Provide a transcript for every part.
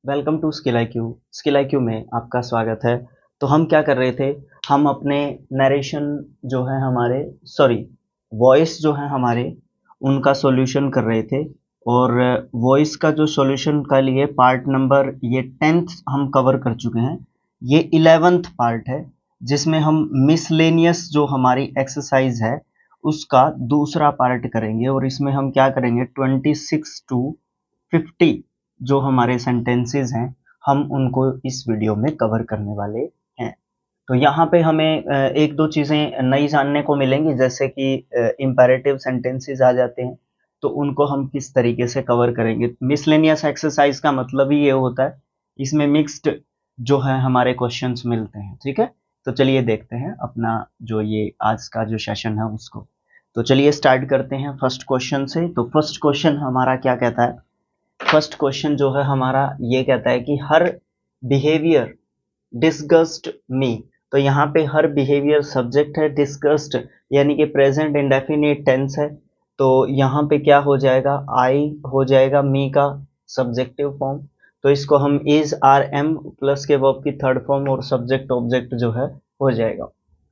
Welcome to Skill I Q. Skill I Q में आपका स्वागत है। तो हम क्या कर रहे थे, हम अपने नरेशन जो है हमारे वॉइस जो है हमारे उनका सॉल्यूशन कर रहे थे। और वॉइस का जो सॉल्यूशन का लिए पार्ट नंबर ये 10th हम कवर कर चुके हैं। ये 11th पार्ट है जिसमें हम मिसलेनियस जो हमारी एक्सरसाइज है उसका दूसरा पार्ट करेंगे। और इसमें हम क्या करेंगे, 26 to 50 जो हमारे सेंटेंसेस हैं हम उनको इस वीडियो में कवर करने वाले हैं। तो यहाँ पे हमें एक दो चीज़ें नई जानने को मिलेंगी, जैसे कि इम्पेरेटिव सेंटेंसेस आ जाते हैं तो उनको हम किस तरीके से कवर करेंगे। मिसलेनियस एक्सरसाइज का मतलब ही ये होता है, इसमें मिक्स्ड जो है हमारे क्वेश्चंस मिलते हैं। ठीक है, तो चलिए देखते हैं अपना जो ये आज का जो सेशन है उसको। तो चलिए स्टार्ट करते हैं फर्स्ट क्वेश्चन से। तो फर्स्ट क्वेश्चन हमारा क्या कहता है, फर्स्ट क्वेश्चन जो है हमारा ये कहता है कि हर बिहेवियर डिस्गस्ट मी। तो यहाँ पे हर बिहेवियर सब्जेक्ट है, डिस्गस्ट यानी कि प्रेजेंट इंडेफिनिट टेंस है। तो यहाँ पे क्या हो जाएगा, आई हो जाएगा मी का सब्जेक्टिव फॉर्म। तो इसको हम इज आर एम प्लस के वर्ब की थर्ड फॉर्म और सब्जेक्ट ऑब्जेक्ट जो है हो जाएगा।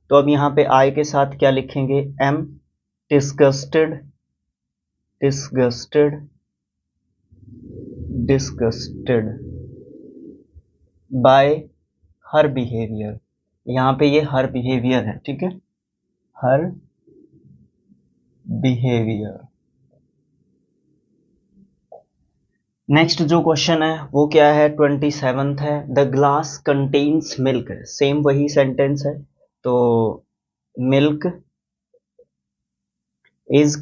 तो अब यहाँ पे आई के साथ क्या लिखेंगे, am disgusted, disgusted, disgusted by her behaviour. यहाँ पे ये हर बिहेवियर है, ठीक है, हर बिहेवियर। नेक्स्ट जो क्वेश्चन है वो क्या है, 27th है। The glass contains milk, same वही सेंटेंस है। तो milk is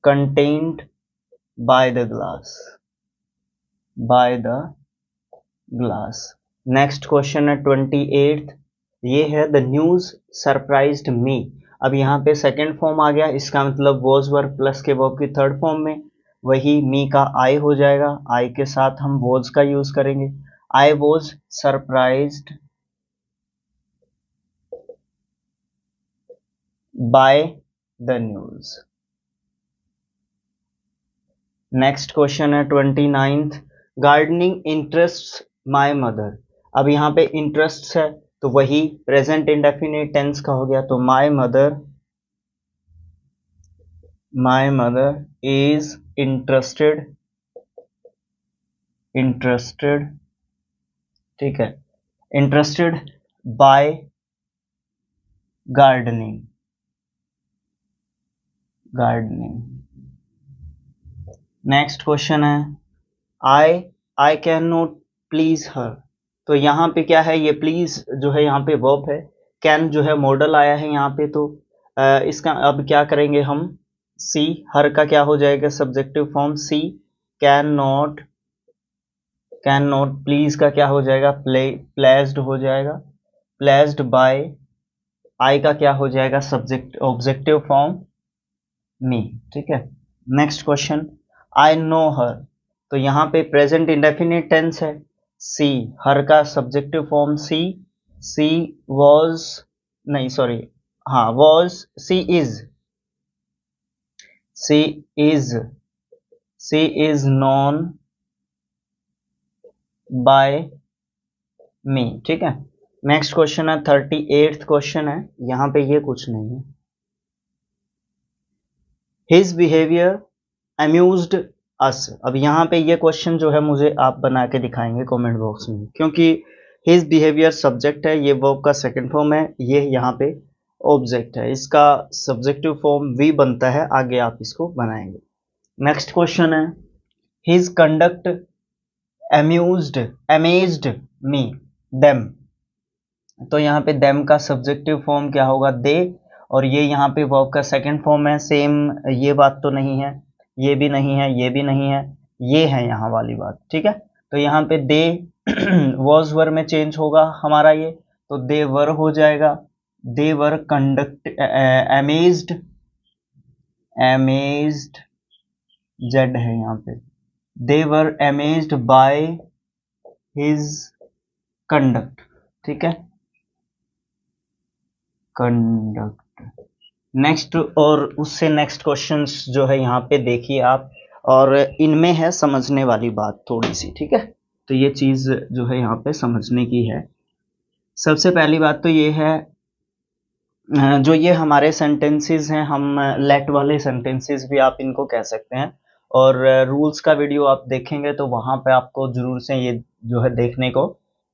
contained by the glass, by the glass. Next question है 28th, ये है द न्यूज सरप्राइज्ड मी। अब यहाँ पे सेकंड फॉर्म आ गया, इसका मतलब वॉज वर्ब प्लस के वर्ब की थर्ड फॉर्म में वही मी का आई हो जाएगा। आई के साथ हम वॉज का यूज करेंगे। I was surprised by the news. Next question है 29th, gardening interests my mother. अब यहाँ पे इंटरेस्ट है तो वही प्रेजेंट इंडेफिनिट टेंस का हो गया। तो माय मदर इज इंटरेस्टेड, ठीक है, interested bye gardening, next question है आई कैन नॉट प्लीज हर। तो यहाँ पे क्या है, ये प्लीज जो है यहाँ पे वर्ब है, कैन जो है मॉडल आया है यहाँ पे। तो इसका अब क्या करेंगे हम, सी, हर का क्या हो जाएगा subjective form C, can not please का क्या हो जाएगा, प्लेज्ड हो जाएगा, प्लेज्ड बाय। आई का क्या हो जाएगा सब्जेक्ट ऑब्जेक्टिव फॉर्म मी, ठीक है। नेक्स्ट क्वेश्चन, आई नो हर। तो यहाँ पे प्रेजेंट इंडेफिनिट टेंस है, सी, हर का सब्जेक्टिव फॉर्म सी वॉज, नहीं सॉरी, हाँ was, she is known by me, ठीक है। नेक्स्ट क्वेश्चन है 38th क्वेश्चन है, यहाँ पे ये कुछ नहीं है। हिज बिहेवियर अम्यूज्ड अस। अब यहाँ पे ये क्वेश्चन जो है मुझे आप बना के दिखाएंगे कमेंट बॉक्स में, क्योंकि हिज बिहेवियर सब्जेक्ट है, ये वर्ब का सेकंड फॉर्म है, ये यहाँ पे ऑब्जेक्ट है, इसका सब्जेक्टिव फॉर्म वी बनता है, आगे आप इसको बनाएंगे। नेक्स्ट क्वेश्चन है हिज कंडक्ट अमेज्ड मी देम। तो यहाँ पे देम का सब्जेक्टिव फॉर्म क्या होगा, दे, और ये यहाँ पे वर्ब का सेकंड फॉर्म है। सेम ये बात तो नहीं है, ये भी नहीं है, ये भी नहीं है, ये है यहाँ वाली बात, ठीक है। तो यहाँ पे दे वॉज वर में चेंज होगा हमारा ये, तो दे वर हो जाएगा, दे वर कंडक्ट अमेज्ड जेड है यहाँ पे, दे वर अमेज्ड बाय हिज कंडक्ट, ठीक है, कंडक्ट। नेक्स्ट और उससे नेक्स्ट क्वेश्चंस जो है यहाँ पे देखिए आप, और इनमें है समझने वाली बात थोड़ी सी, ठीक है। तो ये चीज़ जो है यहाँ पे समझने की है। सबसे पहली बात तो ये है, जो ये हमारे सेंटेंसेस हैं, हम लेट वाले सेंटेंसेस भी आप इनको कह सकते हैं। और रूल्स का वीडियो आप देखेंगे तो वहाँ पे आपको जरूर से ये जो है देखने को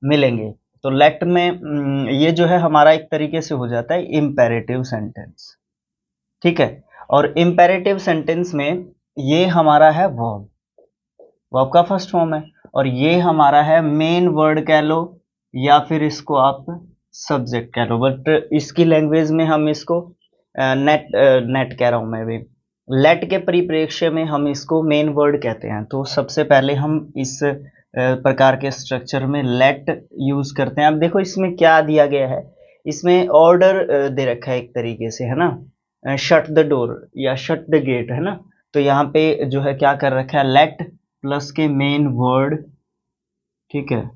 मिलेंगे। तो लेट में ये जो है हमारा एक तरीके से हो जाता है इम्पेरेटिव सेंटेंस, ठीक है। और इम्पेरेटिव सेंटेंस में ये हमारा है वर्ब, वर्ब का फर्स्ट फॉर्म है, और ये हमारा है मेन वर्ड कह लो या फिर इसको आप सब्जेक्ट कह लो, बट इसकी लैंग्वेज में हम इसको नेट कह रहा हूं मैं भी, लेट के परिप्रेक्ष्य में हम इसको मेन वर्ड कहते हैं। तो सबसे पहले हम इस प्रकार के स्ट्रक्चर में लेट यूज करते हैं। अब देखो इसमें क्या दिया गया है, इसमें ऑर्डर दे रखा है एक तरीके से, है ना, शट द डोर या शट द गेट, है ना। तो यहाँ पे जो है क्या कर रखा है, लेट प्लस के मेन वर्ड, ठीक है,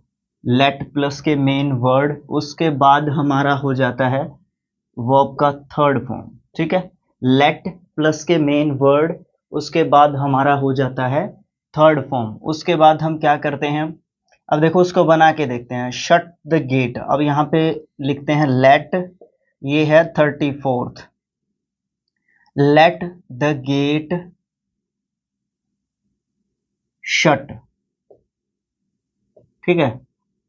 लेट प्लस के मेन वर्ड, उसके बाद हमारा हो जाता है वर्ब का थर्ड फॉर्म, ठीक है। लेट प्लस के मेन वर्ड, उसके बाद हमारा हो जाता है थर्ड फॉर्म। उसके बाद हम क्या करते हैं, अब देखो उसको बना के देखते हैं, शट द गेट। अब यहाँ पे लिखते हैं लेट, ये है 34th, let the gate shut, ठीक है।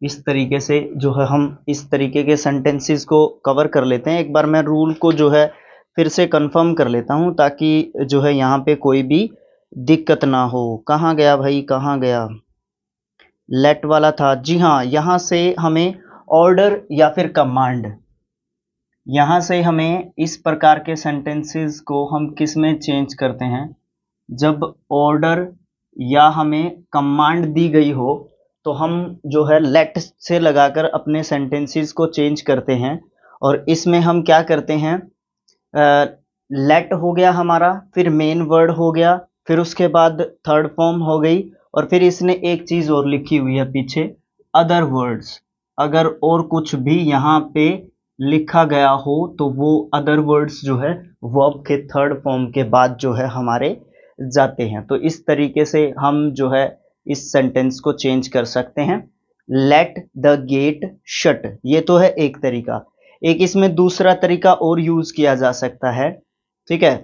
इस तरीके से जो है हम इस तरीके के सेंटेंसेस को कवर कर लेते हैं। एक बार मैं रूल को जो है फिर से कंफर्म कर लेता हूं ताकि जो है यहाँ पे कोई भी दिक्कत ना हो। कहाँ गया भाई, कहाँ गया, लेट वाला था, जी हाँ। यहाँ से हमें ऑर्डर या फिर कमांड, यहाँ से हमें इस प्रकार के सेंटेंसेस को हम किस में चेंज करते हैं, जब ऑर्डर या हमें कमांड दी गई हो तो हम जो है लेट से लगाकर अपने सेंटेंसेस को चेंज करते हैं। और इसमें हम क्या करते हैं, लेट हो गया हमारा, फिर मेन वर्ड हो गया, फिर उसके बाद थर्ड फॉर्म हो गई, और फिर इसने एक चीज और लिखी हुई है पीछे, अदर वर्ड्स। अगर और कुछ भी यहाँ पे लिखा गया हो तो वो अदर वर्ड्स जो है वर्ब के थर्ड फॉर्म के बाद जो है हमारे जाते हैं। तो इस तरीके से हम जो है इस सेंटेंस को चेंज कर सकते हैं, लेट द गेट शट। ये तो है एक तरीका। एक इसमें दूसरा तरीका और यूज किया जा सकता है, ठीक है।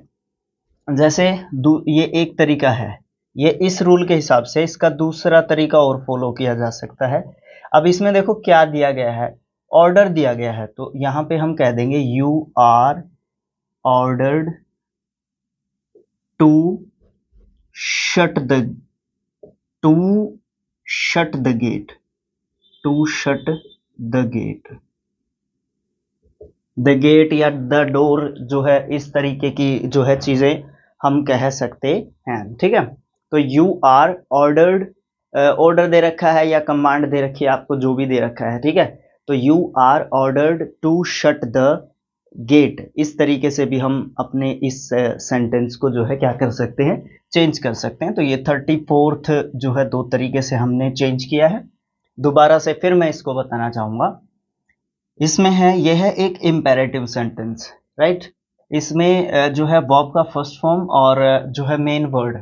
जैसे ये एक तरीका है, ये इस रूल के हिसाब से इसका दूसरा तरीका और फॉलो किया जा सकता है। अब इसमें देखो क्या दिया गया है, ऑर्डर दिया गया है, तो यहां पे हम कह देंगे you are ordered to shut the to shut the gate, to shut the gate, the gate या द डोर जो है, इस तरीके की जो है चीजें हम कह सकते हैं, ठीक है। तो यू आर ऑर्डर्ड, ऑर्डर दे रखा है या कमांड दे रखी है आपको, जो भी दे रखा है, ठीक है। तो you are ordered to shut the gate, इस तरीके से भी हम अपने इस सेंटेंस को जो है क्या कर सकते हैं, चेंज कर सकते हैं। तो ये 34th जो है दो तरीके से हमने चेंज किया है। दोबारा से फिर मैं इसको बताना चाहूंगा, इसमें है, यह है एक इम्पेरेटिव सेंटेंस, राइट। इसमें जो है वर्ब का फर्स्ट फॉर्म और जो है मेन वर्ड,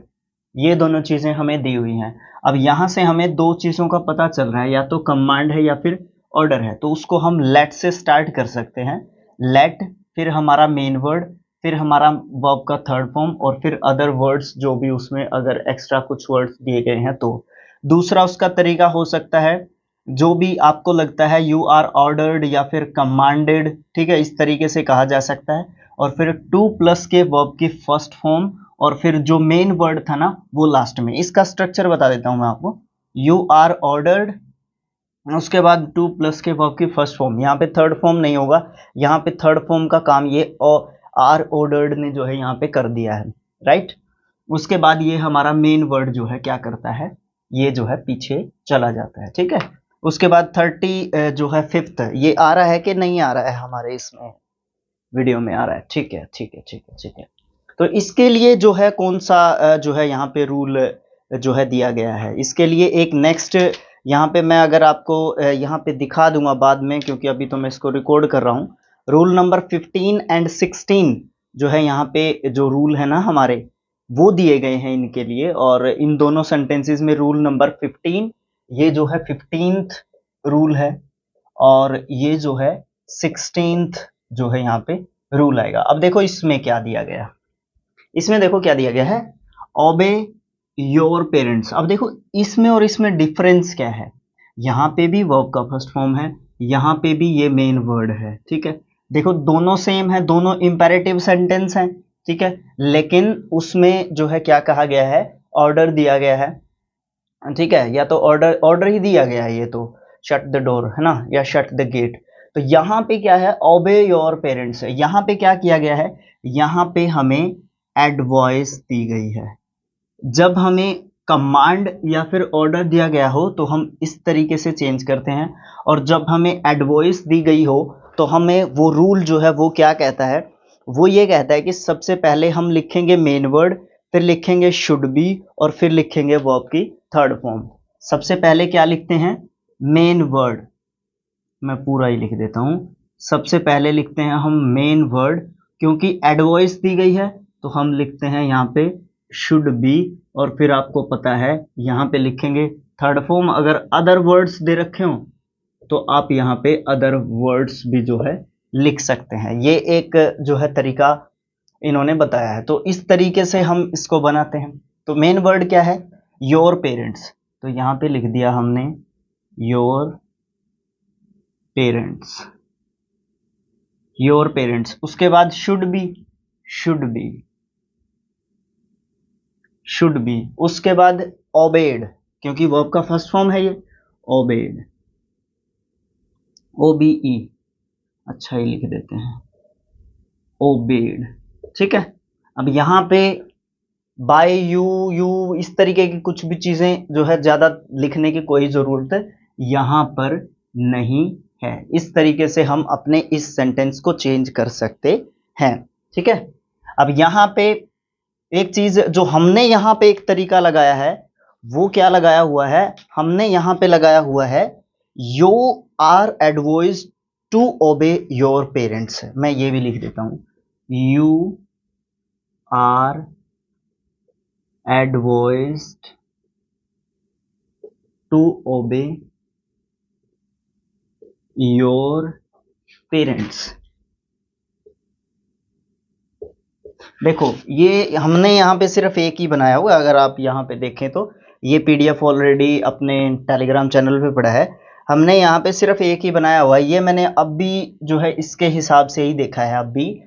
ये दोनों चीजें हमें दी हुई हैं। अब यहां से हमें दो चीजों का पता चल रहा है, या तो कमांड है या फिर ऑर्डर है, तो उसको हम लेट से स्टार्ट कर सकते हैं। लेट, फिर हमारा मेन वर्ड, फिर हमारा वर्ब का थर्ड फॉर्म, और फिर अदर वर्ड्स जो भी उसमें अगर एक्स्ट्रा कुछ वर्ड्स दिए गए हैं तो। दूसरा उसका तरीका हो सकता है, जो भी आपको लगता है, यू आर ऑर्डर्ड या फिर कमांडेड, ठीक है, इस तरीके से कहा जा सकता है। और फिर टू प्लस के वर्ब की फर्स्ट फॉर्म, और फिर जो मेन वर्ड था ना वो लास्ट में। इसका स्ट्रक्चर बता देता हूं मैं आपको, यू आर ऑर्डर्ड, उसके बाद टू प्लस के वर्ब की फर्स्ट फॉर्म, यहाँ पे थर्ड फॉर्म नहीं होगा, यहाँ पे थर्ड फॉर्म का काम ये आर ऑर्डर्ड ने जो है यहाँ पे कर दिया है, राइट। उसके बाद ये हमारा मेन वर्ड जो है क्या करता है, ये जो है पीछे चला जाता है, ठीक है। उसके बाद 30 जो है 5th, ये आ रहा है कि नहीं आ रहा है हमारे इसमें वीडियो में, आ रहा है, ठीक है, ठीक है, ठीक है, ठीक है। तो इसके लिए जो है कौन सा जो है यहाँ पे रूल जो है दिया गया है, इसके लिए एक नेक्स्ट यहाँ पे मैं अगर आपको यहाँ पे दिखा दूंगा बाद में, क्योंकि अभी तो मैं इसको रिकॉर्ड कर रहा हूँ। रूल नंबर 15 एंड 16 जो है यहाँ पे जो रूल है ना हमारे, वो दिए गए हैं इनके लिए। और इन दोनों सेंटेंसेस में रूल नंबर 15, ये जो है 15th रूल है, और ये जो है 16th जो है यहाँ पे रूल आएगा। अब देखो इसमें क्या दिया गया, इसमें देखो क्या दिया गया है, ओबे योर पेरेंट्स। अब देखो इसमें और इसमें डिफरेंस क्या है, यहाँ पे भी वर्ब का फर्स्ट फॉर्म है, यहाँ पे भी ये मेन वर्ड है, ठीक है। देखो दोनों सेम है, दोनों इंपेरेटिव सेंटेंस हैं, ठीक है, लेकिन उसमें जो है क्या कहा गया है, ऑर्डर दिया गया है, ठीक है, या तो ऑर्डर ऑर्डर ही दिया गया है, ये तो शट द डोर है ना, या शट द गेट। तो यहाँ पे क्या है, ओबे योर पेरेंट्स है। यहाँ पे क्या किया गया है, यहाँ पे हमें एडवाइस दी गई है। जब हमें कमांड या फिर ऑर्डर दिया गया हो तो हम इस तरीके से चेंज करते हैं, और जब हमें एडवाइस दी गई हो तो हमें वो रूल जो है वो क्या कहता है, वो ये कहता है कि सबसे पहले हम लिखेंगे मेन वर्ड, फिर लिखेंगे शुड बी, और फिर लिखेंगे वर्ब की थर्ड फॉर्म। सबसे पहले क्या लिखते हैं, मेन वर्ड, मैं पूरा ही लिख देता हूं। सबसे पहले लिखते हैं हम मेन वर्ड, क्योंकि एडवाइस दी गई है तो हम लिखते हैं यहाँ पे शुड बी, और फिर आपको पता है यहाँ पे लिखेंगे थर्ड फॉर्म। अगर अदर वर्ड्स दे रखे हो तो आप यहाँ पे अदर वर्ड्स भी जो है लिख सकते हैं। ये एक जो है तरीका इन्होंने बताया है, तो इस तरीके से हम इसको बनाते हैं। तो मेन वर्ड क्या है, योर पेरेंट्स, तो यहाँ पे लिख दिया हमने योर पेरेंट्स, योर पेरेंट्स। उसके बाद should be, should be, should be. उसके बाद ओबेड, क्योंकि वर्ब का फर्स्ट फॉर्म है ये, ओबेड, OBE, अच्छा ही लिख देते हैं, ओबेड, ठीक है। अब यहाँ पे बाय यू, यू, इस तरीके की कुछ भी चीजें जो है ज्यादा लिखने की कोई जरूरत यहाँ पर नहीं है। इस तरीके से हम अपने इस सेंटेंस को चेंज कर सकते हैं, ठीक है। अब यहाँ पे एक चीज जो हमने यहाँ पे एक तरीका लगाया है, वो क्या लगाया हुआ है, हमने यहाँ पे लगाया हुआ है you are advised to obey your parents. मैं ये भी लिख देता हूं, you are advised to obey your parents. देखो ये हमने यहाँ पे सिर्फ एक ही बनाया हुआ है, अगर आप यहाँ पे देखें तो ये PDF ऑलरेडी अपने टेलीग्राम चैनल पे पड़ा है, हमने यहाँ पे सिर्फ एक ही बनाया हुआ है। ये मैंने अब भी जो है इसके हिसाब से ही देखा है, अब भी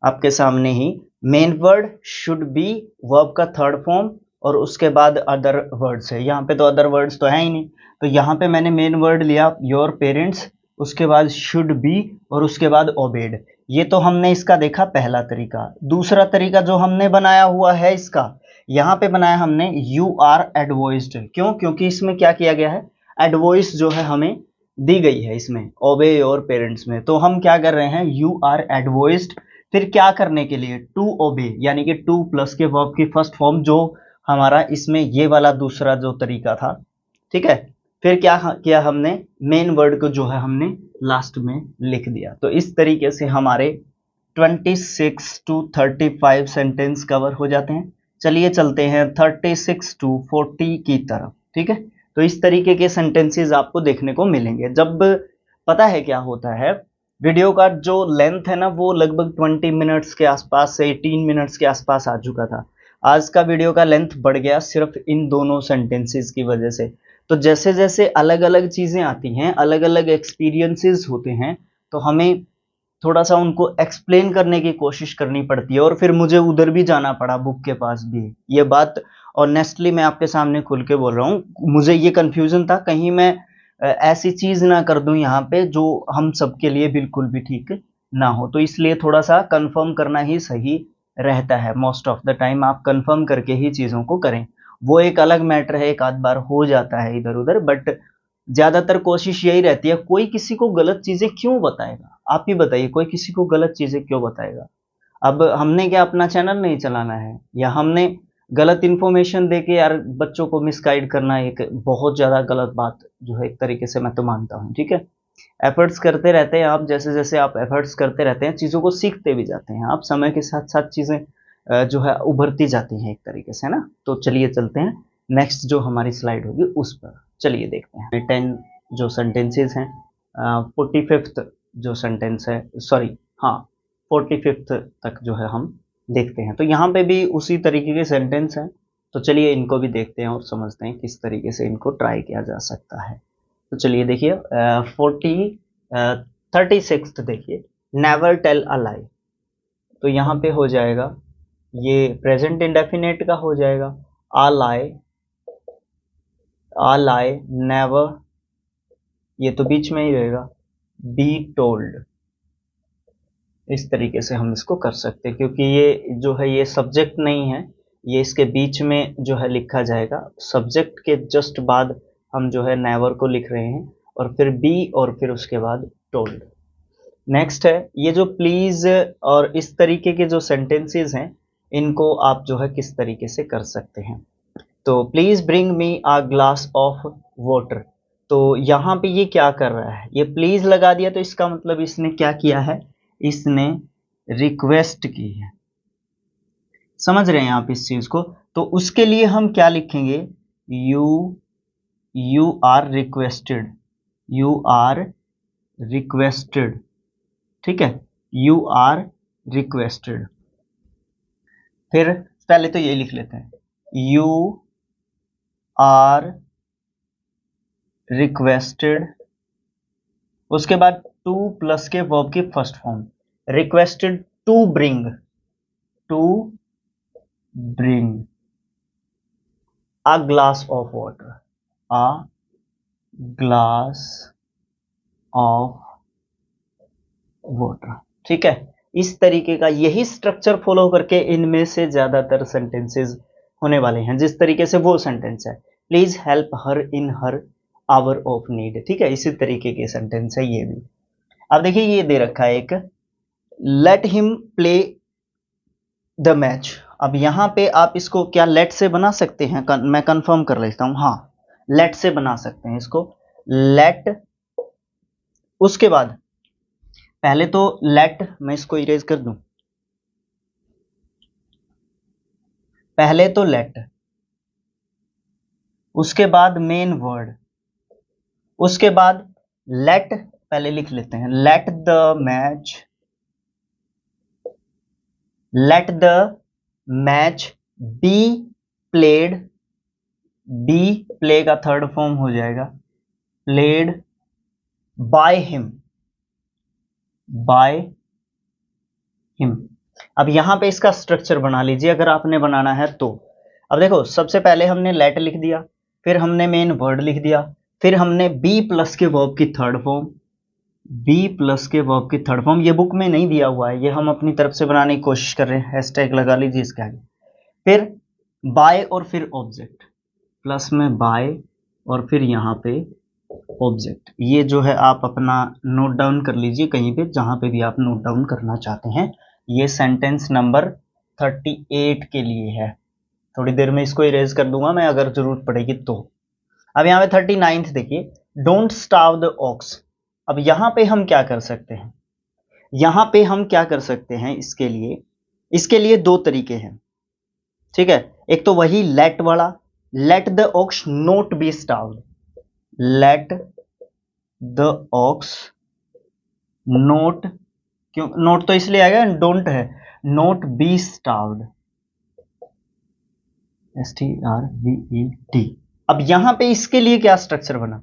आपके सामने ही main word, should be, verb का थर्ड फॉर्म, और उसके बाद अदर वर्ड्स है। यहाँ पे तो अदर वर्ड्स तो है ही नहीं, तो यहाँ पे मैंने मेन वर्ड लिया योर पेरेंट्स, उसके बाद शुड बी, और उसके बाद ओबेड। ये तो हमने इसका देखा पहला तरीका। दूसरा तरीका जो हमने बनाया हुआ है इसका, यहाँ पे बनाया हमने यू आर एडवाइज्ड। क्यों, क्योंकि इसमें क्या किया गया है, एडवाइस जो है हमें दी गई है इसमें ओबे योर पेरेंट्स में, तो हम क्या कर रहे हैं, यू आर एडवाइज्ड, फिर क्या करने के लिए, टू ओबे, यानी कि टू प्लस के वर्ब की फर्स्ट फॉर्म, जो हमारा इसमें ये वाला दूसरा जो तरीका था, ठीक है। फिर क्या किया हमने, मेन वर्ड को जो है हमने लास्ट में लिख दिया। तो इस तरीके से हमारे 26 to 35 सेंटेंस कवर हो जाते हैं। चलिए चलते हैं 36 to 40 की तरफ, ठीक है। तो इस तरीके के सेंटेंसेस आपको देखने को मिलेंगे। जब पता है क्या होता है, वीडियो का जो लेंथ है ना वो लगभग 20 मिनट्स के आसपास से 18 मिनट्स के आसपास आ चुका था। आज का वीडियो का लेंथ बढ़ गया सिर्फ इन दोनों सेंटेंसेस की वजह से। तो जैसे जैसे अलग अलग चीजें आती हैं, अलग अलग एक्सपीरियंसेस होते हैं, तो हमें थोड़ा सा उनको एक्सप्लेन करने की कोशिश करनी पड़ती है। और फिर मुझे उधर भी जाना पड़ा, बुक के पास भी। ये बात ऑनेस्टली मैं आपके सामने खुल के बोल रहा हूँ, मुझे ये कंफ्यूजन था कहीं मैं ऐसी चीज ना कर दूं यहाँ पे जो हम सबके लिए बिल्कुल भी ठीक ना हो। तो इसलिए थोड़ा सा कंफर्म करना ही सही रहता है। मोस्ट ऑफ द टाइम आप कंफर्म करके ही चीजों को करें। वो एक अलग मैटर है, एक आध बार हो जाता है इधर उधर, बट ज्यादातर कोशिश यही रहती है। कोई किसी को गलत चीजें क्यों बताएगा, आप ही बताइए, कोई किसी को गलत चीजें क्यों बताएगा। अब हमने क्या अपना चैनल नहीं चलाना है, या हमने गलत इन्फॉर्मेशन देके यार बच्चों को मिसगाइड करना एक बहुत ज्यादा गलत बात जो है, एक तरीके से मैं तो मानता हूँ, ठीक है। एफर्ट्स करते रहते हैं आप, जैसे जैसे आप एफर्ट्स करते रहते हैं चीजों को सीखते भी जाते हैं आप, समय के साथ साथ चीजें जो है उभरती जाती हैं एक तरीके से ना। तो चलिए चलते हैं नेक्स्ट जो हमारी स्लाइड होगी उस पर, चलिए देखते हैं 10 जो सेंटेंसेस हैं। 45th जो सेंटेंस है, सॉरी हाँ 45th तक जो है हम देखते हैं। तो यहाँ पे भी उसी तरीके के सेंटेंस हैं, तो चलिए इनको भी देखते हैं और समझते हैं किस तरीके से इनको ट्राई किया जा सकता है। तो चलिए देखिए 36th देखिए, नेवर टेल अ लाई। तो यहाँ पे हो जाएगा, ये प्रेजेंट इंडेफिनेट का हो जाएगा, a lie never, ये तो बीच में ही रहेगा, be told। इस तरीके से हम इसको कर सकते हैं, क्योंकि ये जो है ये सब्जेक्ट नहीं है, ये इसके बीच में जो है लिखा जाएगा। सब्जेक्ट के जस्ट बाद हम जो है नेवर को लिख रहे हैं, और फिर बी और फिर उसके बाद टोल्ड। नेक्स्ट है ये जो प्लीज और इस तरीके के जो सेंटेंसेस हैं, इनको आप जो है किस तरीके से कर सकते हैं। तो please bring me a glass of water. तो यहाँ पे ये क्या कर रहा है, ये प्लीज लगा दिया, तो इसका मतलब इसने क्या किया है, इसने रिक्वेस्ट की है। समझ रहे हैं आप इस चीज को। तो उसके लिए हम क्या लिखेंगे, you are requested, you are requested, ठीक है, यू आर रिक्वेस्टेड। फिर पहले तो ये लिख लेते हैं, यू आर रिक्वेस्टेड, उसके बाद टू प्लस के वर्ब की first form, requested to bring a glass of water, a glass of water, ठीक है। इस तरीके का यही स्ट्रक्चर फॉलो करके इनमें से ज्यादातर सेंटेंसेस होने वाले हैं। जिस तरीके से वो सेंटेंस है, please help her in her hour of need, ठीक है, इसी तरीके के सेंटेंस है ये भी। अब देखिए ये दे रखा है एक, let him play the match. अब यहां पे आप इसको क्या लेट से बना सकते हैं, मैं कंफर्म कर लेता हूं, हाँ लेट से बना सकते हैं इसको, लेट। उसके बाद पहले तो लेट, मैं इसको इरेज कर दूं, पहले तो लेट, उसके बाद मेन वर्ड, उसके बाद लेट, पहले लिख लेते हैं, let the match be played, be play का थर्ड फॉर्म हो जाएगा, प्लेड बाय हिम, अब यहां पे इसका स्ट्रक्चर बना लीजिए अगर आपने बनाना है तो। अब देखो सबसे पहले हमने लेट लिख दिया, फिर हमने मेन वर्ड लिख दिया, फिर हमने बी प्लस के वर्ब की थर्ड फॉर्म, बी प्लस के वर्ब की थर्ड फॉर्म, ये बुक में नहीं दिया हुआ है, ये हम अपनी तरफ से बनाने की कोशिश कर रहे हैं, हैशटैग लगा लीजिए इसके आगे। फिर बाय और फिर ऑब्जेक्ट, प्लस में बाय और फिर यहाँ पे ऑब्जेक्ट। ये जो है आप अपना नोट डाउन कर लीजिए कहीं पे, जहां पे भी आप नोट डाउन करना चाहते हैं। ये सेंटेंस नंबर 38 के लिए है। थोड़ी देर में इसको इरेज कर दूंगा मैं अगर जरूरत पड़ेगी तो। अब यहाँ पे 39th देखिए, डोंट स्टार्व द ऑक्स। अब यहाँ पे हम क्या कर सकते हैं, यहाँ पे हम क्या कर सकते हैं, इसके लिए दो तरीके हैं, ठीक है। एक तो वही लेट वाला, let the ox not be starved, let the ox not, क्यों नोट तो इसलिए आएगा, डोंट है, नोट बी स्टार्व्ड, STRVED। अब यहां पे इसके लिए क्या स्ट्रक्चर बना,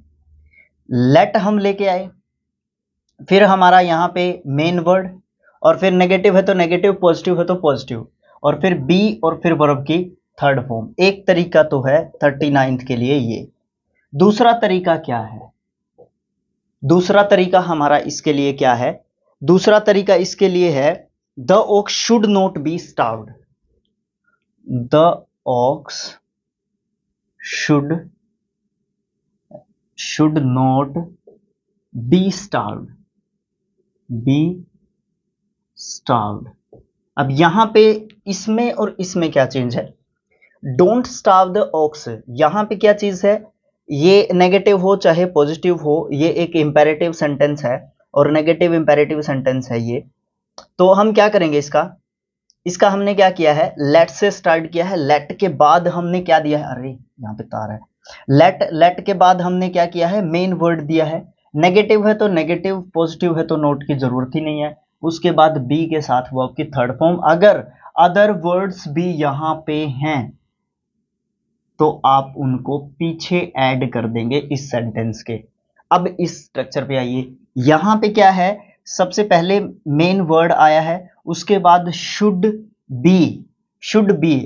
लेट हम लेके आए, फिर हमारा यहां पे मेन वर्ड, और फिर नेगेटिव है तो नेगेटिव, पॉजिटिव है तो पॉजिटिव, और फिर बी और फिर वर्ब की थर्ड फॉर्म। एक तरीका तो है 39th के लिए ये। दूसरा तरीका क्या है, दूसरा तरीका हमारा इसके लिए क्या है, दूसरा तरीका इसके लिए है, the ox should not be starved, the ox should not be starved, अब यहां पे इसमें और इसमें क्या चेंज है, डोंट स्टार्व द ऑक्स, यहां पे क्या चीज है, ये नेगेटिव हो चाहे पॉजिटिव हो, ये एक इंपेरेटिव सेंटेंस है और नेगेटिव इंपेरेटिव सेंटेंस है ये। तो हम क्या करेंगे इसका, इसका हमने क्या किया है, लेट से स्टार्ट किया है, लेट के बाद हमने क्या दिया है, अरे यहाँ पे तार है, लेट के बाद हमने क्या किया है, मेन वर्ड दिया है, नेगेटिव है तो नेगेटिव, पॉजिटिव है तो नोट की जरूरत ही नहीं है। उसके बाद बी के साथ वर्ब की थर्ड फॉर्म, अगर अदर वर्ड्स भी यहां पे हैं तो आप उनको पीछे ऐड कर देंगे इस सेंटेंस के। अब इस स्ट्रक्चर पे आइए, यहां पे क्या है, सबसे पहले मेन वर्ड आया है, उसके बाद शुड बी,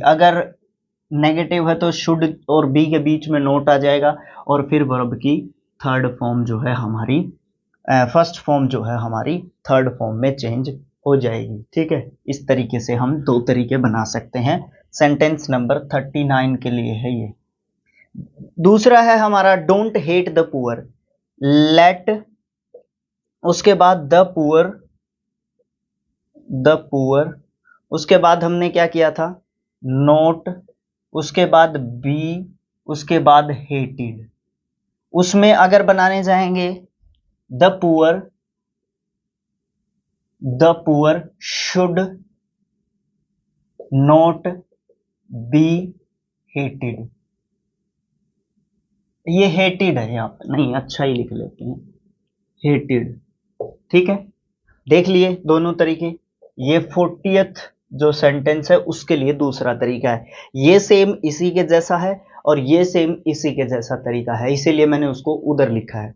अगर नेगेटिव है तो शुड और बी के बीच में नोट आ जाएगा, और फिर वर्ब की थर्ड फॉर्म जो है हमारी, फर्स्ट फॉर्म जो है हमारी थर्ड फॉर्म में चेंज हो जाएगी। ठीक है, इस तरीके से हम दो तरीके बना सकते हैं। सेंटेंस नंबर 39 के लिए है ये। दूसरा है हमारा don't hate the poor, let, उसके बाद द पुअर, उसके बाद हमने क्या किया था, नोट, उसके बाद बी, उसके बाद हेटेड। उसमें अगर बनाने जाएंगे the poor should not be hated, ये हेटेड है यहाँ पर, नहीं अच्छा ही लिख लेते हैं, हेटेड। ठीक है, देख लिए दोनों तरीके। ये 40th जो सेंटेंस है उसके लिए दूसरा तरीका है, ये सेम इसी के जैसा है और ये सेम इसी के जैसा तरीका है, इसीलिए मैंने उसको उधर लिखा है।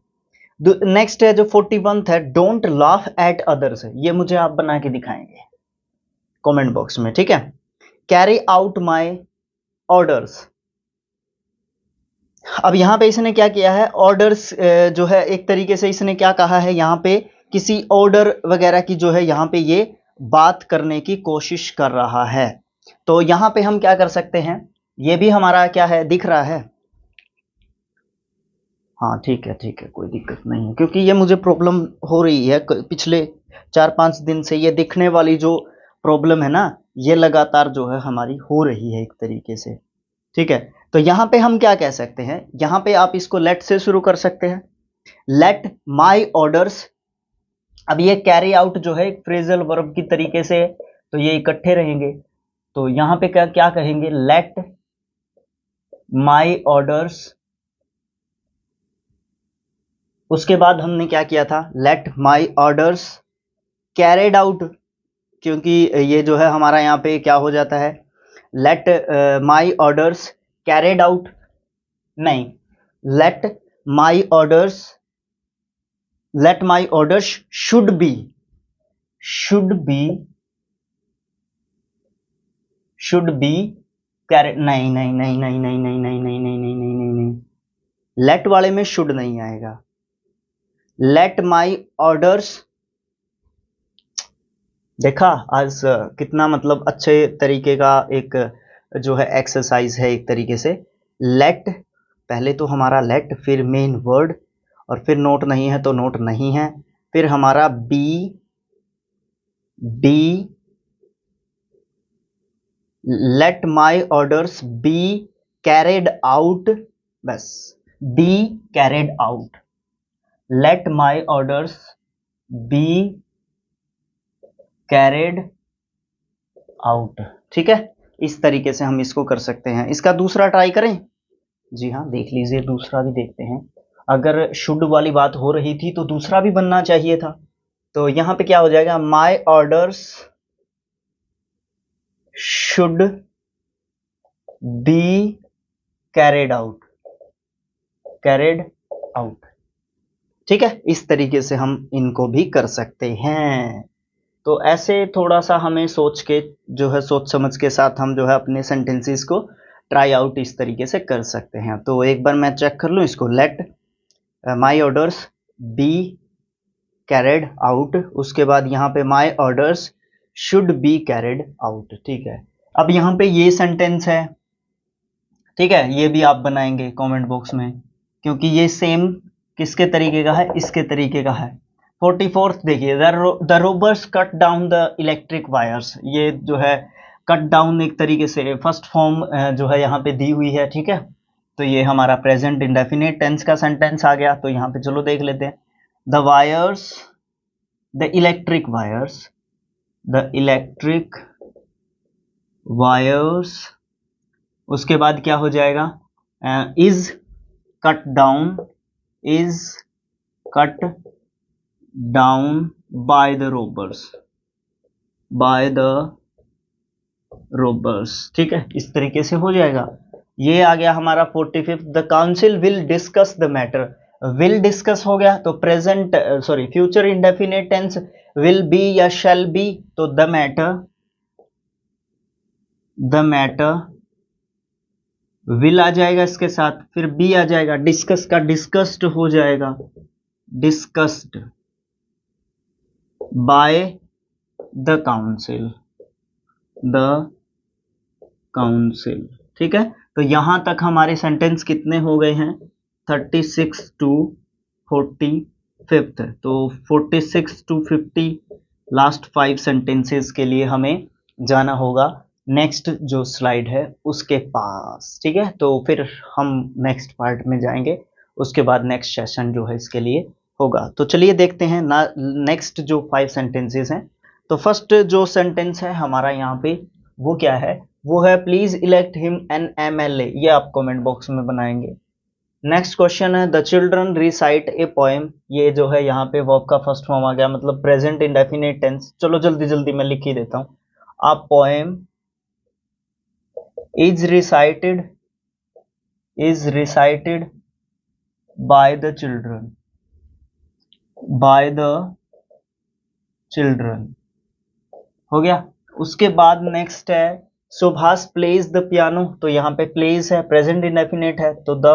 नेक्स्ट है जो 41th है, डोंट लाफ एट अदर्स, ये मुझे आप बना के दिखाएंगे कमेंट बॉक्स में। ठीक है, कैरी आउट माई ऑर्डर्स, अब यहां पे इसने क्या किया है, ऑर्डर्स जो है एक तरीके से इसने क्या कहा है, यहां पे किसी ऑर्डर वगैरह की जो है यहां पे ये बात करने की कोशिश कर रहा है। तो यहां पे हम क्या कर सकते हैं, ये भी हमारा क्या है, दिख रहा है, हाँ ठीक है कोई दिक्कत नहीं है, क्योंकि ये मुझे प्रॉब्लम हो रही है पिछले 4-5 दिन से, ये दिखने वाली जो प्रॉब्लम है ना, ये लगातार जो है हमारी हो रही है एक तरीके से। ठीक है, तो यहां पे हम क्या कह सकते हैं, यहां पे आप इसको लेट से शुरू कर सकते हैं, लेट माई ऑर्डर्स। अब ये कैरी आउट जो है फ्रेजल वर्ब की तरीके से, तो ये इकट्ठे रहेंगे, तो यहां पे क्या क्या कहेंगे, लेट माई ऑर्डर्स। उसके बाद हमने क्या किया था, late my orders carried out, क्योंकि ये जो है हमारा यहाँ पे क्या हो जाता है, let my orders carried out, नहीं, let my orders should be carried, नहीं, लेट वाले में शुड नहीं आएगा, लेट माई ऑर्डर्स, देखा आज कितना मतलब अच्छे तरीके का एक जो है एक्सरसाइज है एक तरीके से। लेट, पहले तो हमारा लेट, फिर मेन वर्ड, और फिर नोट नहीं है तो नोट नहीं है, फिर हमारा be, let my orders be carried out, बस be carried out, let my orders be carried out. ठीक है, इस तरीके से हम इसको कर सकते हैं। इसका दूसरा ट्राई करें, जी हाँ देख लीजिए, दूसरा भी देखते हैं। अगर शुड वाली बात हो रही थी तो दूसरा भी बनना चाहिए था, तो यहां पे क्या हो जाएगा, my orders should be carried out, ठीक है, इस तरीके से हम इनको भी कर सकते हैं। तो ऐसे थोड़ा सा हमें सोच के जो है, सोच समझ के साथ हम जो है अपने सेंटेंसेस को ट्राई आउट इस तरीके से कर सकते हैं। तो एक बार मैं चेक कर लूँ इसको, let my orders be carried out, उसके बाद यहाँ पे my orders should be carried out. ठीक है, अब यहाँ पे ये सेंटेंस है, ठीक है, ये भी आप बनाएंगे कमेंट बॉक्स में, क्योंकि ये सेम किसके तरीके का है, इसके तरीके का है। 44th देखिए, the robbers cut down the electric wires, ये जो है कट डाउन एक तरीके से फर्स्ट फॉर्म जो है यहाँ पे दी हुई है। ठीक है, तो ये हमारा प्रेजेंट इंडेफिनिट टेंस का सेंटेंस आ गया। तो यहाँ पे चलो देख लेते हैं, द इलेक्ट्रिक वायर्स, उसके बाद क्या हो जाएगा, is cut down, is cut down by the robbers, by the robbers. ठीक है, इस तरीके से हो जाएगा। ये आ गया हमारा 45th, the council will discuss the matter. Will discuss हो गया तो present sorry future indefinite tense will be या शैल बी, तो द मैटर विल आ जाएगा इसके साथ, फिर बी आ जाएगा, डिस्कस का डिस्कस्ड हो जाएगा, डिस्कस्ड बाय द काउंसिल। ठीक है, तो यहां तक हमारे सेंटेंस कितने हो गए हैं, 36 to 45। तो 46 to 50 लास्ट 5 सेंटेंसेस के लिए हमें जाना होगा नेक्स्ट जो स्लाइड है उसके पास। ठीक है, तो फिर हम नेक्स्ट पार्ट में जाएंगे, उसके बाद नेक्स्ट सेशन जो है इसके लिए होगा। तो चलिए देखते हैं ना नेक्स्ट जो 5 सेंटेंसेस हैं। तो फर्स्ट जो सेंटेंस है हमारा यहाँ पे वो क्या है, वो है please elect him an MLA। ये आप कमेंट बॉक्स में बनाएंगे। नेक्स्ट क्वेश्चन है the children recite a poem. ये जो है यहाँ पे वर्ब का फर्स्ट फॉर्म आ गया, मतलब प्रेजेंट इंडेफिनिट टेंस। चलो जल्दी जल्दी मैं लिख ही देता हूँ। आ poem is recited by the children हो गया। उसके बाद नेक्स्ट है सुभाष प्लेज द पियानो। तो यहाँ पे प्लेज है, प्रेजेंट इंडेफिनिट है, तो the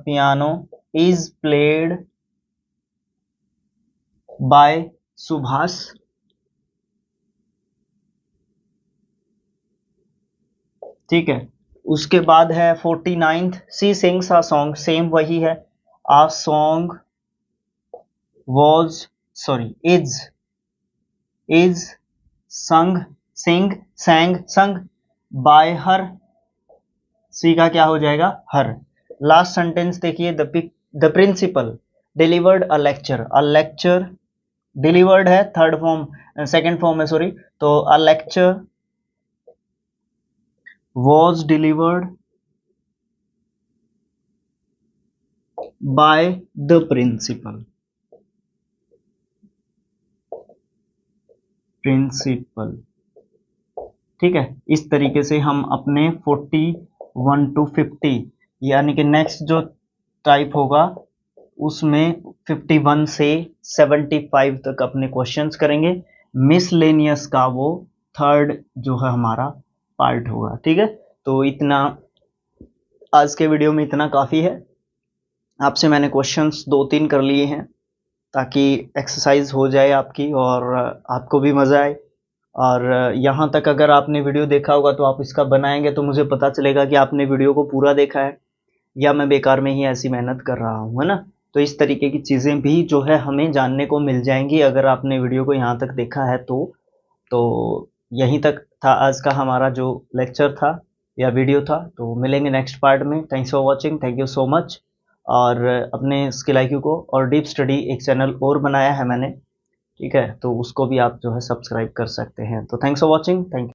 piano is played by Subhash. ठीक है, उसके बाद है 49th she sings a song. Same वही है, a song is sung by her. She का क्या हो जाएगा, हर। लास्ट सेंटेंस देखिए, the principal delivered a lecture delivered है सेकंड फॉर्म है सॉरी, तो a lecture was delivered by the principal। ठीक है, इस तरीके से हम अपने 41 to 50 यानी कि नेक्स्ट जो टाइप होगा उसमें 51 से 75 तक अपने क्वेश्चंस करेंगे। मिसलेनियस का वो थर्ड जो है हमारा पार्ट होगा। ठीक है, तो इतना आज के वीडियो में इतना काफ़ी है। आपसे मैंने क्वेश्चंस 2-3 कर लिए हैं ताकि एक्सरसाइज हो जाए आपकी और आपको भी मज़ा आए। और यहाँ तक अगर आपने वीडियो देखा होगा तो आप इसका बनाएंगे तो मुझे पता चलेगा कि आपने वीडियो को पूरा देखा है या मैं बेकार में ही ऐसी मेहनत कर रहा हूँ, है ना। तो इस तरीके की चीज़ें भी जो है हमें जानने को मिल जाएंगी अगर आपने वीडियो को यहाँ तक देखा है तो यहीं तक था आज का हमारा जो लेक्चर था या वीडियो था। तो मिलेंगे नेक्स्ट पार्ट में। Thanks for watching, thank you so much. और अपने स्किल IQ को और डीप स्टडी एक चैनल और बनाया है मैंने, ठीक है, तो उसको भी आप जो है सब्सक्राइब कर सकते हैं। तो thanks for watching, thank you.